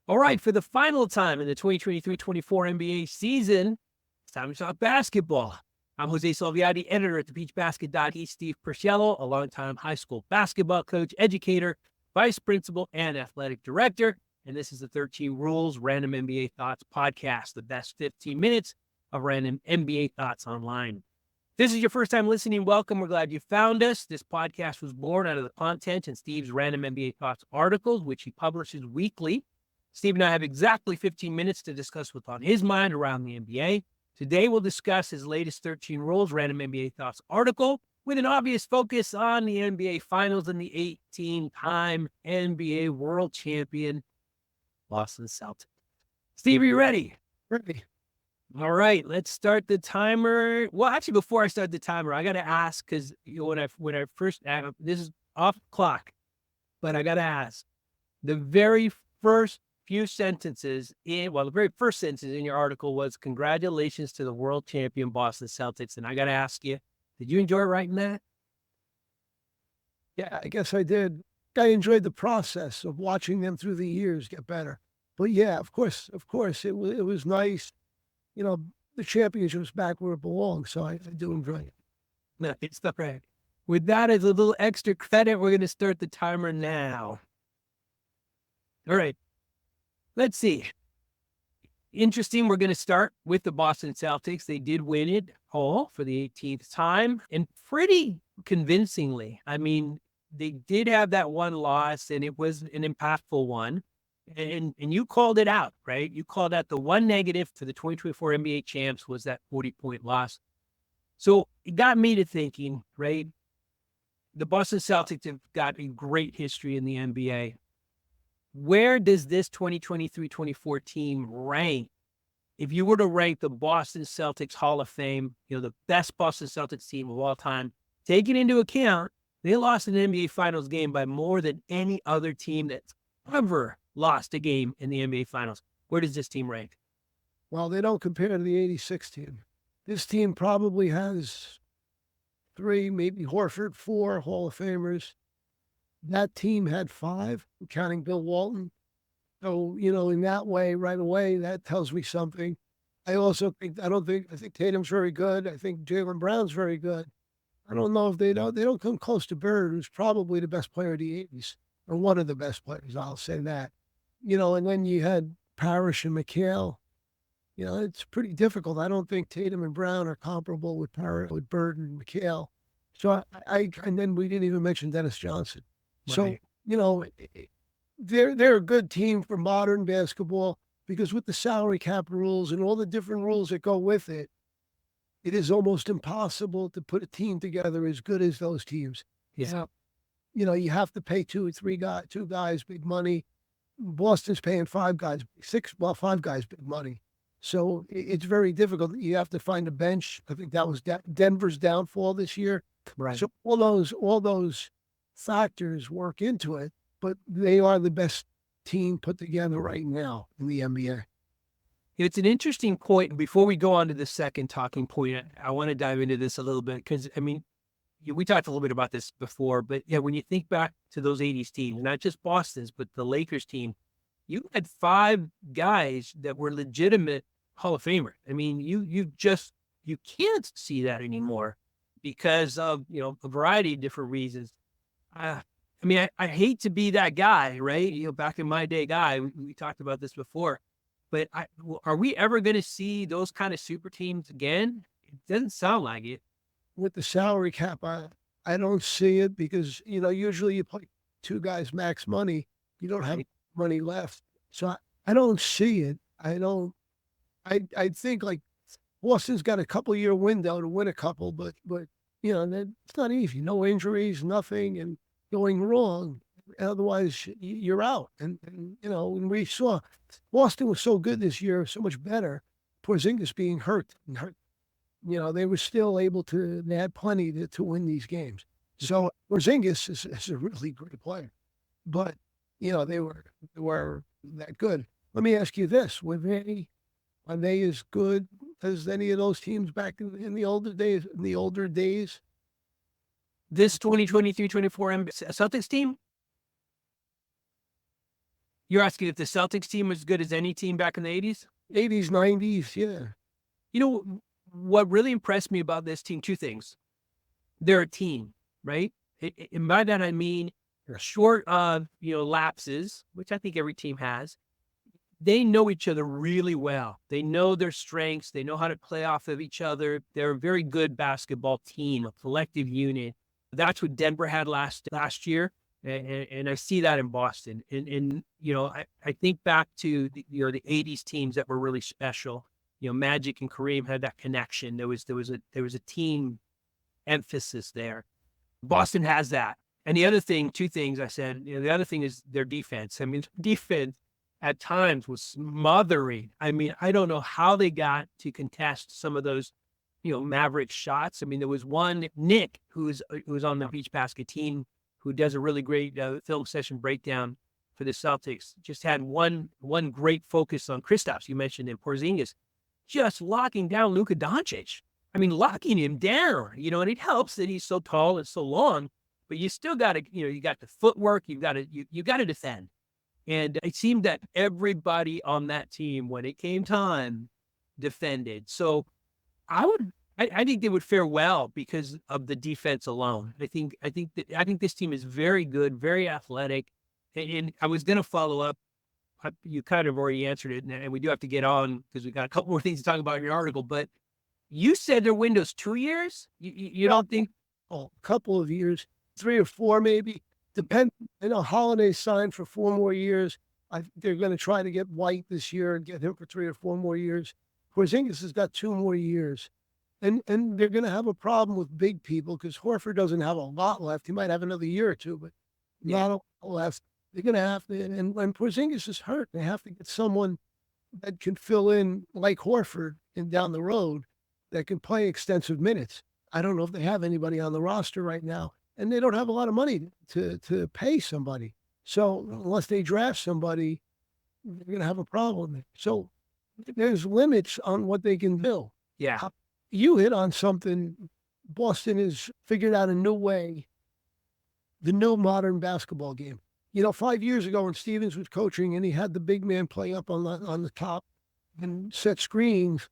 All right, for the final time in the 2023-24 NBA season, it's time to talk basketball. I'm Jose Salviati, editor at thebeachbasket.de, Steve Purciello, a longtime high school basketball coach, educator, vice principal, and athletic director. And this is the 13 Rules Random NBA Thoughts podcast, the best 15 minutes of random NBA thoughts online. If this is your first time listening, welcome. We're glad you found us. This podcast was born out of the content in Steve's Random NBA Thoughts articles, which he publishes weekly. Steve and I have exactly 15 minutes to discuss what's on his mind around the NBA. Today, we'll discuss his latest 13 Rules Random NBA Thoughts article with an obvious focus on the NBA Finals and the 18-time NBA World Champion Boston Celtics. Steve, are you ready? Ready. All right, let's start the timer. Well, actually, before I start the timer, I got to ask, because when I first, this is off clock, but I got to ask, the very first few sentences the very first sentence in your article was congratulations to the world champion Boston Celtics. And I got to ask you, did you enjoy writing that? Yeah, I guess I did. I enjoyed the process of watching them through the years get better. But yeah, of course, it was nice. You know, the championship's back where it belongs, so I do enjoy it. No, it's the right. With that as a little extra credit, we're going to start the timer now. All right. Let's see. Interesting. We're going to start with the Boston Celtics. They did win it all for the 18th time, and pretty convincingly. I mean, they did have that one loss, and it was an impactful one. And you called it out, right? You called out the one negative to the 2024 NBA champs was that 40-point loss. So it got me to thinking, right? The Boston Celtics have got a great history in the NBA. Where does this 2023-24 team rank? If you were to rank the Boston Celtics Hall of Fame, the best Boston Celtics team of all time, taking into account they lost an NBA Finals game by more than any other team that's ever lost a game in the NBA Finals. Where does this team rank? Well, they don't compare to the 86 team. This team probably has 3, maybe Horford, 4 Hall of Famers. That team had 5, counting Bill Walton. So, in that way, right away, that tells me something. I think Tatum's very good. I think Jaylen Brown's very good. I don't know if they don't come close to Bird, who's probably the best player of the 80s, or one of the best players, I'll say that. And then you had Parrish and McHale. It's pretty difficult. I don't think Tatum and Brown are comparable with Bird and McHale. So and then we didn't even mention Dennis Johnson. Right. So, they're a good team for modern basketball because with the salary cap rules and all the different rules that go with it, it is almost impossible to put a team together as good as those teams. Yeah. You have to pay 2 guys big money. Boston's paying 5 guys big money. So it's very difficult. You have to find a bench. I think that was Denver's downfall this year. Right. So all those factors work into it, but they are the best team put together right now in the NBA. It's an interesting point. Before we go on to the second talking point, I want to dive into this a little bit because, we talked a little bit about this before, but yeah, when you think back to those 80s teams, not just Boston's, but the Lakers team, you had 5 guys that were legitimate Hall of Famers. I mean, you can't see that anymore because of, a variety of different reasons. I hate to be that guy, right? Back in my day guy, we talked about this before, but are we ever going to see those kind of super teams again? It doesn't sound like it. With the salary cap, I don't see it because, usually you play 2 guys max money. You don't have money left. So I don't see it. I think like Boston's got a couple-year window to win a couple, but it's not easy. No injuries, nothing, and going wrong. Otherwise, you're out. And when we saw Boston was so good this year, so much better, Porzingis being hurt. They were still able to, they had plenty to win these games. So Porzingis is a really great player. But, they were that good. Let me ask you this. Are they as good as any of those teams back in the older days? This 2023-24 Celtics team? You're asking if the Celtics team was as good as any team back in the 80s? 80s, 90s, yeah. You know, what really impressed me about this team, two things. They're a team, right? And by that, I mean, short of, lapses, which I think every team has, they know each other really well. They know their strengths. They know how to play off of each other. They're a very good basketball team, a collective unit. That's what Denver had last year. And I see that in Boston. And I think back to the 80s teams that were really special. Magic and Kareem had that connection. There was a team emphasis there. Boston has that. And the other thing, two things I said, the other thing is their defense. I mean, defense at times was smothering. I mean, I don't know how they got to contest some of those, Maverick shots. I mean, there was one, Nick, who's on the Beach Basket team, who does a really great film session breakdown for the Celtics. Just had one great focus on Kristaps. You mentioned him, Porzingis, just locking down Luka Doncic. I mean, locking him down, and it helps that he's so tall and so long, but you still got to, you got the footwork, you got to defend. And it seemed that everybody on that team, when it came time, defended. So I think they would fare well because of the defense alone. I think this team is very good, very athletic. And I was going to follow up. You kind of already answered it, and we do have to get on because we got a couple more things to talk about in your article, but you said their window's 2 years? You don't think? Oh, a couple of years, 3 or 4 maybe. Depend. I know Holiday signed for 4 more years. They're going to try to get White this year and get him for 3 or 4 more years. Porzingis has got 2 more years. And they're going to have a problem with big people because Horford doesn't have a lot left. He might have another year or two, but not a lot left. They're going to have to, and when Porzingis is hurt, they have to get someone that can fill in like Horford and down the road that can play extensive minutes. I don't know if they have anybody on the roster right now, and they don't have a lot of money to pay somebody. So unless they draft somebody, they're going to have a problem. So there's limits on what they can do. Yeah. You hit on something. Boston has figured out a new way, the new modern basketball game. 5 years ago when Stevens was coaching and he had the big man play up on the top and set screens,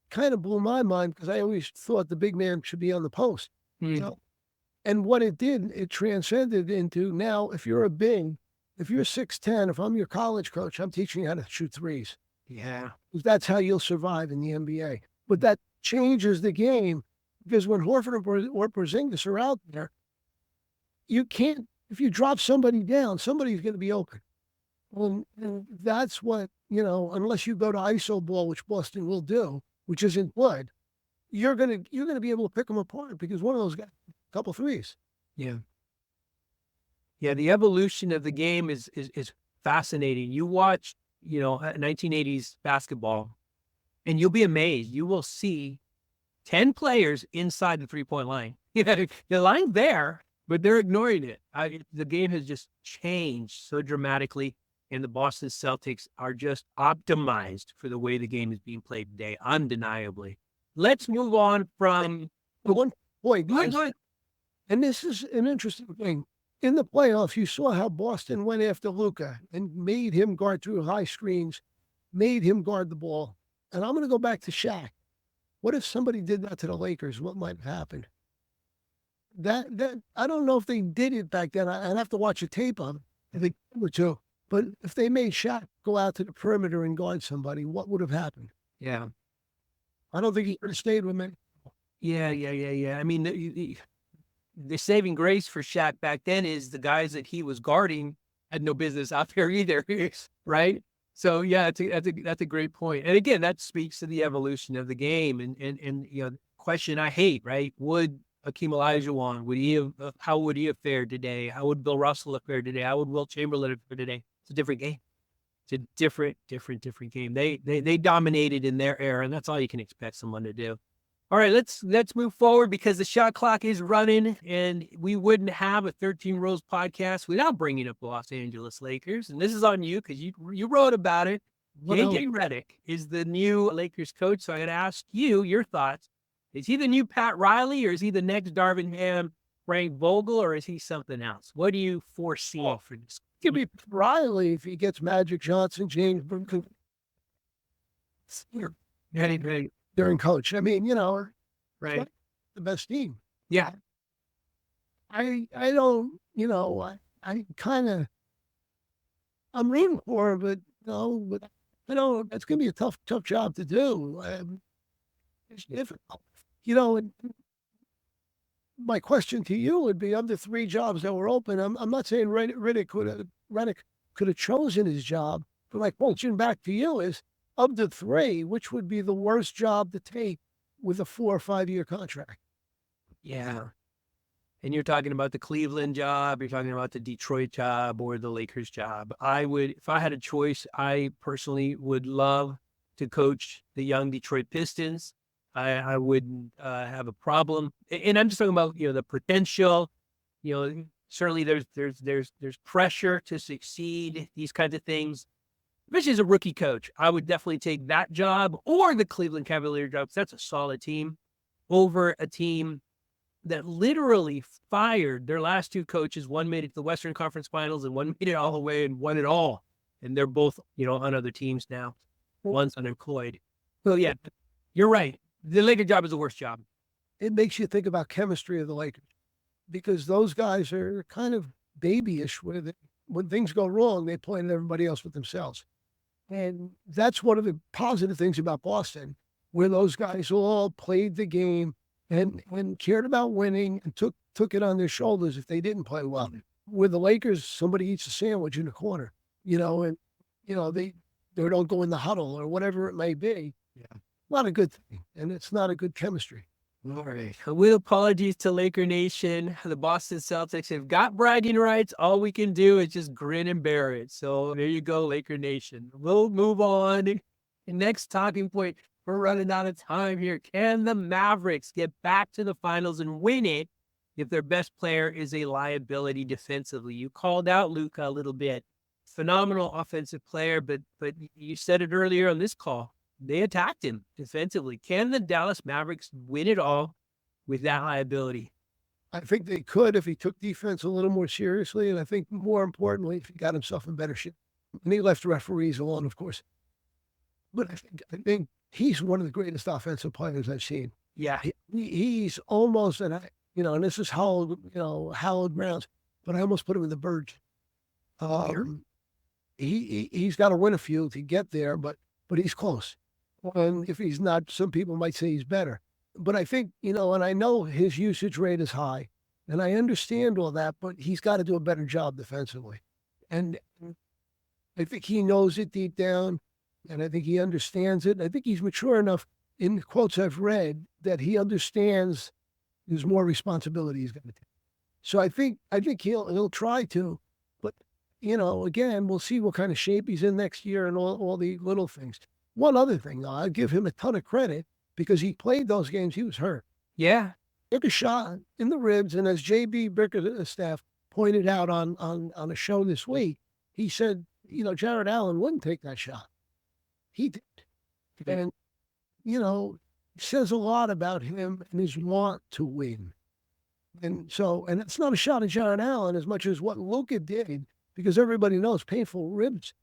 kind of blew my mind because I always thought the big man should be on the post. And what it did, it transcended into now, if you're a big, if you're 6'10", if I'm your college coach, I'm teaching you how to shoot threes. Yeah. That's how you'll survive in the NBA. But that changes the game because when Horford or Porzingis are out there, you can't, if you drop somebody down, somebody's going to be open. And that's what, unless you go to ISO ball, which Boston will do, which isn't good, you're going to be able to pick them apart because one of those got a couple threes. Yeah. Yeah. The evolution of the game is fascinating. You watch, 1980s basketball and you'll be amazed. You will see 10 players inside the 3-point line. The line's there, but they're ignoring it. The game has just changed so dramatically, and the Boston Celtics are just optimized for the way the game is being played today, undeniably. Let's move on from one point. Go ahead. And this is an interesting thing. In the playoffs, you saw how Boston went after Luka and made him guard through high screens, made him guard the ball. And I'm going to go back to Shaq. What if somebody did that to the Lakers? What might have happened? That I don't know if they did it back then. I'd have to watch a tape of it. I think or two. But if they made Shaq go out to the perimeter and guard somebody, what would have happened? Yeah. I don't think he could have stayed with me. Yeah. I mean, the saving grace for Shaq back then is the guys that he was guarding had no business out there either, right? So yeah, that's a great point. And again, that speaks to the evolution of the game. And question I hate, right? Would Hakeem Olajuwon, how would he have fared today? How would Bill Russell have fared today? How would Wilt Chamberlain have fared today? It's a different game. It's a different game. They dominated in their era, and that's all you can expect someone to do. All right, let's move forward because the shot clock is running, and we wouldn't have a 13 Rows podcast without bringing up the Los Angeles Lakers. And this is on you because you wrote about it. JJ Redick is the new Lakers coach, so I got to ask you your thoughts. Is he the new Pat Riley, or is he the next Darvin Ham, Frank Vogel, or is he something else? What do you foresee for this Give me Riley if he gets Magic Johnson, James Brown, Right. during coach. I mean, Right. the best team. Yeah. I don't, I kind of, I'm rooting for him, but but I don't, that's going to be a tough job to do. It's difficult, and my question to you would be, of the 3 jobs that were open, I'm not saying Riddick could have chosen his job, but my question back to you is, of the 3, which would be the worst job to take with a 4 or 5 year contract? Yeah. And you're talking about the Cleveland job, you're talking about the Detroit job or the Lakers job. If I had a choice, I personally would love to coach the young Detroit Pistons. I wouldn't have a problem. And I'm just talking about, the potential, certainly there's pressure to succeed, these kinds of things. Especially as a rookie coach, I would definitely take that job or the Cleveland Cavaliers job, because that's a solid team, over a team that literally fired their last 2 coaches. One made it to the Western Conference Finals and one made it all the way and won it all. And they're both, on other teams now. One's unemployed. So yeah, you're right. The Lakers job is the worst job. It makes you think about chemistry of the Lakers, because those guys are kind of babyish with it. When things go wrong, they blame everybody else but themselves. And that's one of the positive things about Boston, where those guys all played the game and cared about winning and took it on their shoulders if they didn't play well. With the Lakers, somebody eats a sandwich in the corner, and they don't go in the huddle or whatever it may be. Yeah. Not a good thing, and it's not a good chemistry. All right. With apologies to Laker Nation, the Boston Celtics have got bragging rights. All we can do is just grin and bear it. So there you go, Laker Nation. We'll move on. The next talking point, we're running out of time here. Can the Mavericks get back to the finals and win it if their best player is a liability defensively? You called out Luka a little bit. Phenomenal offensive player, but you said it earlier on this call. They attacked him defensively. Can the Dallas Mavericks win it all with that liability? I think they could if he took defense a little more seriously, and I think more importantly, if he got himself in better shape. And he left referees alone, of course. But I think he's one of the greatest offensive players I've seen. Yeah. He's almost, and this is hallowed grounds, but I almost put him in the Birds. He's got to win a few to get there, but he's close. And if he's not, some people might say he's better. But I think, and I know his usage rate is high, and I understand all that, but he's got to do a better job defensively. And I think he knows it deep down, and I think he understands it. I think he's mature enough, in the quotes I've read, that he understands there's more responsibility he's going to take. So I think he'll try to, but again, we'll see what kind of shape he's in next year and all the little things. One other thing, though, I give him a ton of credit, because he played those games. He was hurt. Yeah. Took a shot in the ribs, and as J.B. Bickerstaff pointed out on a show this week, he said, Jared Allen wouldn't take that shot. He did. And, says a lot about him and his want to win. And it's not a shot at Jared Allen as much as what Luka did, because everybody knows painful ribs.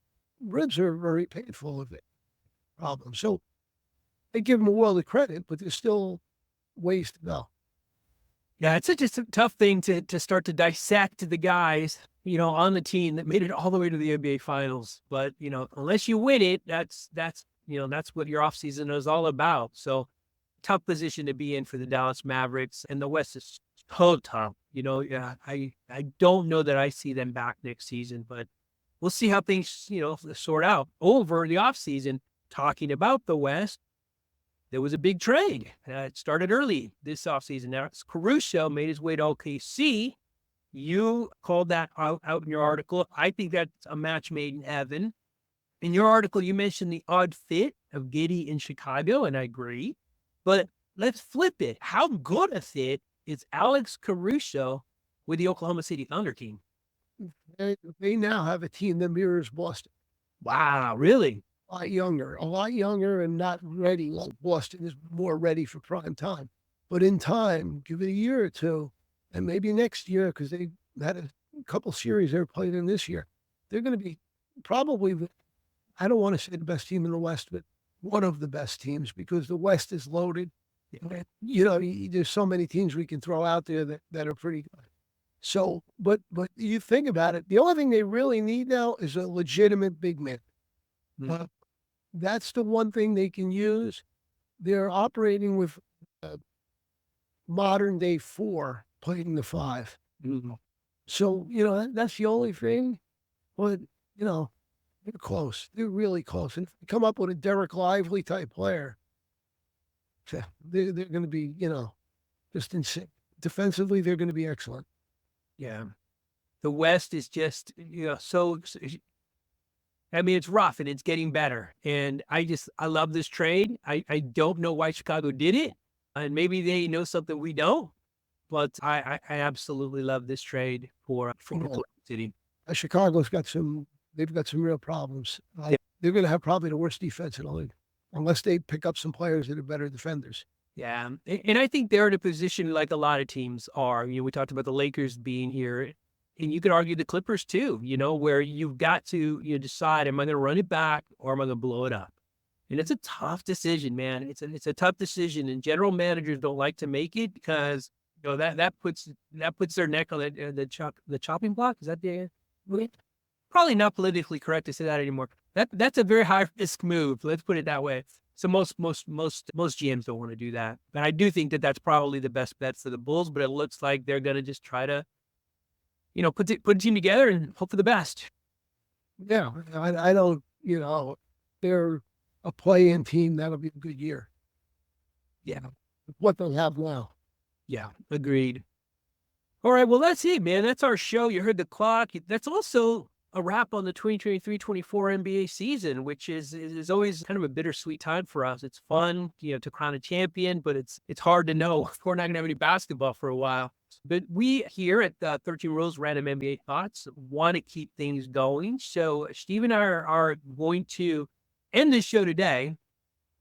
Ribs are very painful of it. Problem. So I give him a world of credit, but there's still ways to go. Yeah, it's just a tough thing to start to dissect the guys, on the team that made it all the way to the NBA Finals. But unless you win it, that's what your offseason is all about. So tough position to be in for the Dallas Mavericks, and the West is so tough. I don't know that I see them back next season, but we'll see how things sort out over the offseason. Talking about the West, there was a big trade. It started early this offseason. Now, Caruso made his way to OKC. You called that out in your article. I think that's a match made in heaven. In your article, you mentioned the odd fit of Giddey in Chicago, and I agree. But let's flip it. How good a fit is Alex Caruso with the Oklahoma City Thunder team? They now have a team that mirrors Boston. Wow, really? A lot younger and not ready. Like Boston is more ready for prime time. But in time, give it a year or two, and maybe next year, because they had a couple series they were playing in this year. they're going to be probably, I don't want to say the best team in the West, but one of the best teams because the West is loaded. You know, there's so many teams we can throw out there that are pretty good. So, but you think about it, the only thing they really need now is a legitimate big man. That's the one thing they can use. They're operating with modern day 4 playing the 5. So, you know, that's the only thing. But, you know, they're close. They're really close. And if you come up with a Derek Lively type player, they're going to be, you know, just insane. Defensively, they're going to be excellent. Yeah. The West is just, you know, so, I mean, it's rough and it's getting better. And I love this trade. I don't know why Chicago did it. And maybe they know something we don't. But I absolutely love this trade for Oklahoma City. Chicago's got they've got some real problems. They're going to have probably the worst defense in the league unless they pick up some players that are better defenders. Yeah. And I think they're in a position like a lot of teams are. You know, we talked about the Lakers being here. And you could argue the Clippers too, you know, where you've got to decide, am I going to run it back or am I going to blow it up? And it's a tough decision, man. It's a tough decision. And general managers don't like to make it because, you know, that puts their neck on the chopping block. Is that the probably not politically correct to say that anymore. That's a very high risk move. Let's put it that way. So most GMs don't want to do that. But I do think that that's probably the best bet for the Bulls. But it looks like they're going to just try to, you know, put a team together and hope for the best. Yeah, I don't, you know, they're a play-in team. That'll be a good year. Yeah. What they have now. Yeah, agreed. All right, well, that's it, man. That's our show. You heard the clock. That's also a wrap on the 2023-24 NBA season, which is always kind of a bittersweet time for us. It's fun, you know, to crown a champion, but it's hard to know. We're not going to have any basketball for a while. But we here at 13 Rules Random NBA Thoughts want to keep things going. So Steve and I are going to end this show today,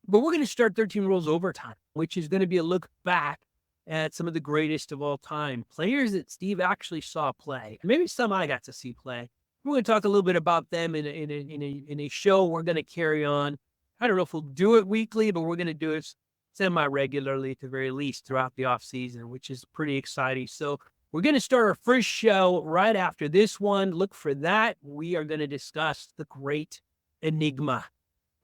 but we're going to start 13 Rules Overtime, which is going to be a look back at some of the greatest of all time, players that Steve actually saw play. Maybe some I got to see play. We're going to talk a little bit about them in a show we're going to carry on. I don't know if we'll do it weekly, but we're going to do it semi-regularly at the very least throughout the off season, which is pretty exciting. So we're going to start our first show right after this one. Look for that. We are going to discuss the great enigma,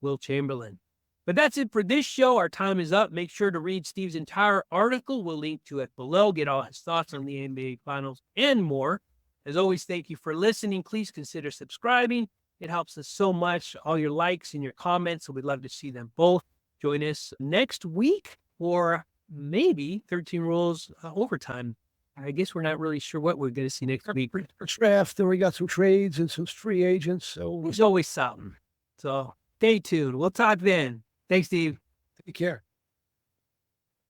Will Chamberlain. But that's it for this show. Our time is up. Make sure to read Steve's entire article. We'll link to it below. Get all his thoughts on the NBA Finals and more. As always, thank you for listening. Please consider subscribing. It helps us so much. All your likes and your comments, so we'd love to see them both. Join us next week or maybe 13 Rules Overtime. I guess we're not really sure what we're going to see next week. Draft, and we got some trades and some free agents. So there's always something. So stay tuned. We'll talk then. Thanks, Steve. Take care.